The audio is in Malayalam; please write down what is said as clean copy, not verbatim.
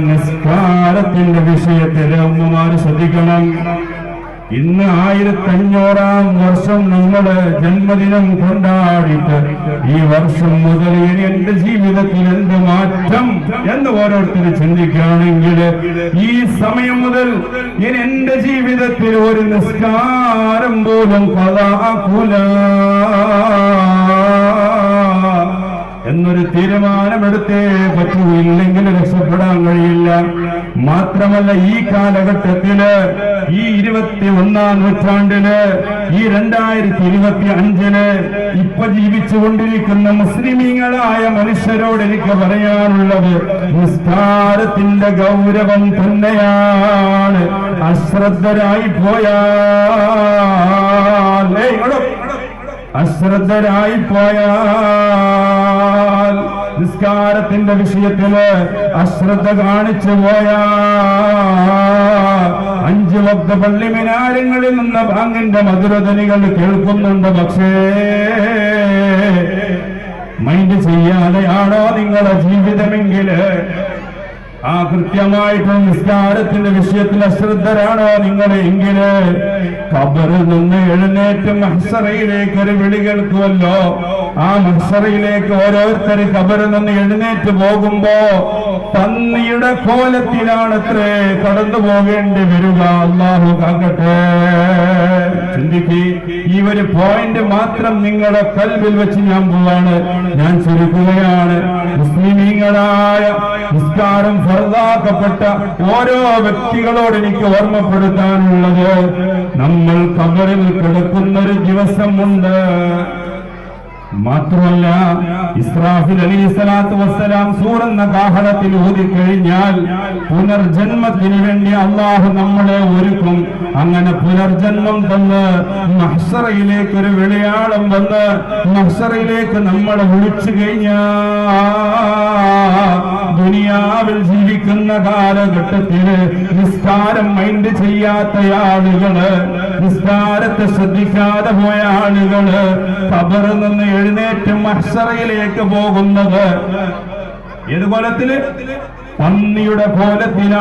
നിസ്കാരത്തിന്റെ വിഷയത്തിൽ ഉമ്മമാര് ശ്രദ്ധിക്കണം. ഇന്ന് 1500-ാം വർഷം നമ്മള് ജന്മദിനം കൊണ്ടാടിയിട്ട് ഈ വർഷം മുതൽ ഇനി എന്റെ ജീവിതത്തിൽ എന്ത് മാറ്റം എന്ന് ഓരോരുത്തർ ചിന്തിക്കുകയാണെങ്കിൽ ഈ സമയം മുതൽ ഇനി എന്റെ ജീവിതത്തിൽ ഒരു നിസ്കാരം പോലും ഖളാഅൂല എന്നൊരു തീരുമാനമെടുത്തേ പറ്റൂ, ഇല്ലെങ്കിൽ രക്ഷപ്പെടാൻ കഴിയില്ല. മാത്രമല്ല ഈ കാലഘട്ടത്തില്, ഈ 21-ാം നൂറ്റാണ്ടില്, ഈ 2025-ല് ഇപ്പൊ ജീവിച്ചുകൊണ്ടിരിക്കുന്ന മുസ്ലിമീങ്ങളായ മനുഷ്യരോട് എനിക്ക് പറയാനുള്ളത്, നിസ്കാരത്തിന്റെ ഗൗരവം തന്നെയാണ്. അശ്രദ്ധരായി പോയാൽ നിസ്കാരത്തിന്റെ വിഷയത്തില് അശ്രദ്ധ കാണിച്ചു പോയാൽ 5 വക്ത് പള്ളി മിനാരങ്ങളിൽ നിന്ന് ബാങ്കിന്റെ മധുരധ്വനികൾ കേൾക്കുന്നുണ്ട്. പക്ഷേ മൈൻഡ് ചെയ്യാതെയാണോ നിങ്ങളുടെ ജീവിതമെങ്കില്, ആ കൃത്യമായിട്ട് നിസ്കാരത്തിന്റെ വിഷയത്തിൽ അശ്രദ്ധരാണോ നിങ്ങൾ എങ്കില്, ഖബറിൽ നിന്ന് എഴുന്നേറ്റ് മഹ്ശറയിലേക്ക് ഒരു വിളി കേൾക്കുമല്ലോ. ആ മഹ്ശറയിലേക്ക് ഓരോരുത്തർ ഖബറിൽ നിന്ന് എഴുന്നേറ്റ് പോകുമ്പോ പന്നിയുടെ കോലത്തിലാണത്രേ കടന്നു പോകേണ്ടി വരിക. അല്ലാഹു കാക്കട്ടെ. ചിന്തിക്ക്, ഈ ഒരു പോയിന്റ് മാത്രം നിങ്ങളുടെ കൽവിൽ വെച്ച് ഞാൻ പോവാണ്, ഞാൻ ചുരുക്കുകയാണ്. മുസ്ലിമീങ്ങളായ നിസ്കാരം ഫർദാക്കപ്പെട്ട ഓരോ വ്യക്തികളോട് എനിക്ക് ഓർമ്മപ്പെടുത്താനുള്ളത്, നമ്മൾ ഖബറിൽ കിടക്കുന്നൊരു ദിവസമുണ്ട്. മാത്രമല്ല, ഇസ്രാഫീൽ അലൈഹിസ്സലാത്തു വസ്സലാം സൂറെന്ന കാഹളത്തിൽ ഊതിക്കഴിഞ്ഞാൽ പുനർജന്മത്തിന് വേണ്ടി അള്ളാഹു നമ്മളെ ഒരുക്കും. അങ്ങനെ പുനർജന്മം തന്ന് മഹ്ശറയിലേക്ക് ഒരു വിളിയാളം വന്ന് മഹ്ശറയിലേക്ക് നമ്മളെ വിളിച്ചു കഴിഞ്ഞാൽ, ദുനിയാവിൽ ജീവിക്കുന്ന കാലഘട്ടത്തില് നിസ്കാരം മൈൻഡ് ചെയ്യാത്ത ആളുകള്, നിസ്കാരത്തെ ശ്രദ്ധിക്കാതെ പോയ ആളുകള് ഖബറിൽ നിന്ന് എഴുന്നേറ്റ് മഹ്ശറയിലേക്ക് പോകുന്നത് ഏത് കോലത്തില്? പന്നിയുടെ കോലത്തിലാണ്.